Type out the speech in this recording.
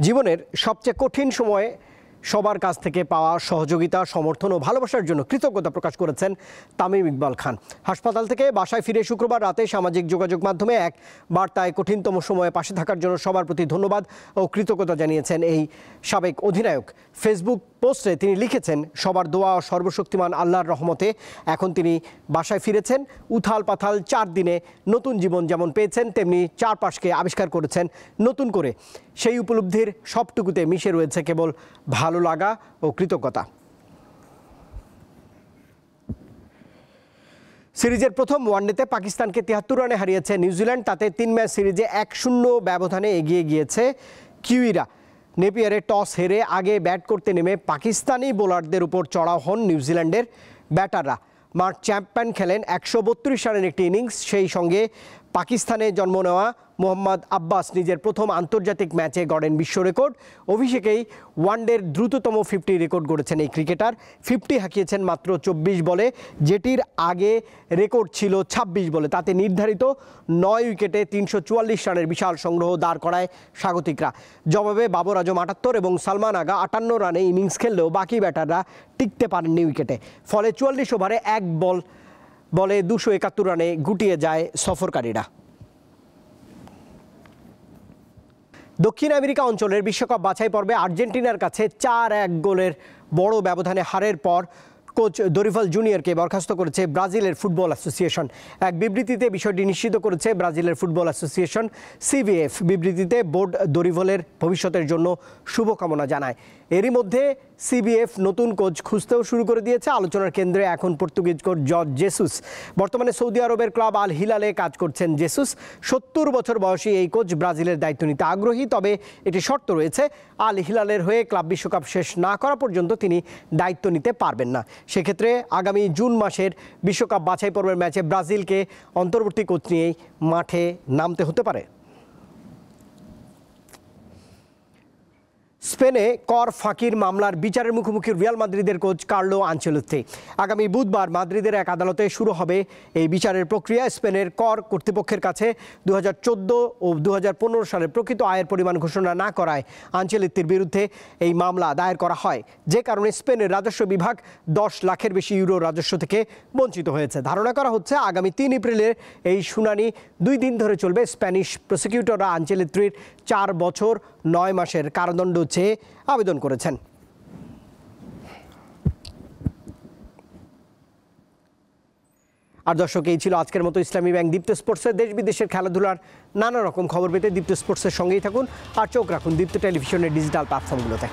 জীবনের সবচেয়ে কঠিন সময়ে সবার কাছ থেকে পাওয়া সহযোগিতা, সমর্থন ও ভালোবাসার জন্য কৃতজ্ঞতা প্রকাশ করেছেন তামিম ইকবাল খান। হাসপাতাল থেকে বাসায় ফিরে শুক্রবার রাতে সামাজিক যোগাযোগ মাধ্যমে এক বার্তায় কঠিনতম সময়ে পাশে থাকার জন্য সবার প্রতি ধন্যবাদ ও কৃতজ্ঞতা জানিয়েছেন এই সাবেক অধিনায়ক। ফেসবুক পোস্টে তিনি লিখেছেন, সবার দোয়া ও সর্বশক্তিমান আল্লাহর রহমতে এখন তিনি বাসায় ফিরেছেন। উথাল পাথাল 4 দিনে নতুন জীবন যেমন পেয়েছেন, তেমনি চারপাশকে আবিষ্কার করেছেন নতুন করে। সেই উপলব্ধির সবটুকুতে মিশে রয়েছে কেবল ভালো লাগা ও কৃতজ্ঞতা। সিরিজের প্রথম ওয়ানডেতে পাকিস্তানকে 73 রানে হারিয়েছে নিউজিল্যান্ড। তাতে 3 ম্যাচ সিরিজে 1-0 ব্যবধানে এগিয়ে গিয়েছে কিউইরা। নেপিয়ারে টস হেরে আগে ব্যাট করতে নেমে পাকিস্তানি বোলারদের উপর চড়াও হন নিউজিল্যান্ডের ব্যাটাররা। মার্ক চ্যাম্পিয়ন খেলেন 132 রানের একটি ইনিংস। সেই সঙ্গে পাকিস্তানে জন্ম নেওয়া মোহাম্মদ আব্বাস নিজের প্রথম আন্তর্জাতিক ম্যাচে গড়েন বিশ্ব রেকর্ড। অভিষেকেই ওয়ানডের দ্রুততম 50 রেকর্ড গড়েছেন এই ক্রিকেটার। 50 হাঁকিয়েছেন মাত্র 24 বলে, যেটির আগে রেকর্ড ছিল 26 বলে। তাতে নির্ধারিত 9 উইকেটে 344 রানের বিশাল সংগ্রহ দাঁড় করায় স্বাগতিকরা। জবাবে বাবর আজম 78 এবং সালমান আগা 58 রানে ইনিংস খেললেও বাকি ব্যাটাররা টিকতে পারেননি উইকেটে। ফলে 44 ওভারে 1 বলে 271 রানে গুটিয়ে যায় সফরকারীরা। দক্ষিণ আমেরিকা অঞ্চলের বিশ্বকাপ বাছাই পর্বে আর্জেন্টিনার কাছে 4-1 গোলের বড় ব্যবধানে হারের পর কোচ দরিভাল জুনিয়রকে বরখাস্ত করেছে ব্রাজিলের ফুটবল অ্যাসোসিয়েশন। এক বিবৃতিতে বিষয়টি নিশ্চিত করেছে ব্রাজিলের ফুটবল অ্যাসোসিয়েশন সিবিএফ। বিবৃতিতে বোর্ড দরিভালের ভবিষ্যতের জন্য শুভকামনা জানায়। এরই মধ্যে সিবিএফ নতুন কোচ খুঁজতেও শুরু করে দিয়েছে। আলোচনার কেন্দ্রে এখন পর্তুগিজ কোচ জর্জ জেসুস। বর্তমানে সৌদি আরবের ক্লাব আল হিলালে কাজ করছেন জেসুস। 70 বছর বয়সী এই কোচ ব্রাজিলের দায়িত্ব নিতে আগ্রহী, তবে এটি শর্ত রয়েছে, আল হিলালের হয়ে ক্লাব বিশ্বকাপ শেষ না করা পর্যন্ত তিনি দায়িত্ব নিতে পারবেন না। সেক্ষেত্রে আগামী জুন মাসের বিশ্বকাপ বাছাই পর্বের ম্যাচে ব্রাজিলকে অন্তর্বর্তী কোচ নিয়েই মাঠে নামতে হতে পারে। স্পেনে কর ফাঁকির মামলার বিচারের মুখোমুখি রিয়াল মাদ্রিদের কোচ কার্লো আনচেলত্তি। আগামী বুধবার মাদ্রিদের এক আদালতে শুরু হবে এই বিচারের প্রক্রিয়া। স্পেনের কর কর্তৃপক্ষের কাছে 2014 ও 2015 সালের প্রকৃত আয়ের পরিমাণ ঘোষণা না করায় আনচেলত্তির বিরুদ্ধে এই মামলা দায়ের করা হয়, যে কারণে স্পেনের রাজস্ব বিভাগ 10 লাখের বেশি ইউরো রাজস্ব থেকে বঞ্চিত হয়েছে। ধারণা করা হচ্ছে আগামী 3 এপ্রিলের এই শুনানি 2 দিন ধরে চলবে। স্প্যানিশ প্রসিকিউটররা আনচেলত্তির 4 বছর 9 মাসের কারাদণ্ড চেয়ে আবেদন করেছেন। আর দর্শক, এই ছিল আজকের মতো ইসলামী ব্যাংক দীপ্ত স্পোর্টসের দেশ বিদেশের খেলাধুলার নানা রকম খবর পেতে দীপ্ত স্পোর্টসের সঙ্গেই থাকুন আর চোখ রাখুন দীপ্ত টেলিভিশনের ডিজিটাল প্ল্যাটফর্মগুলোতে।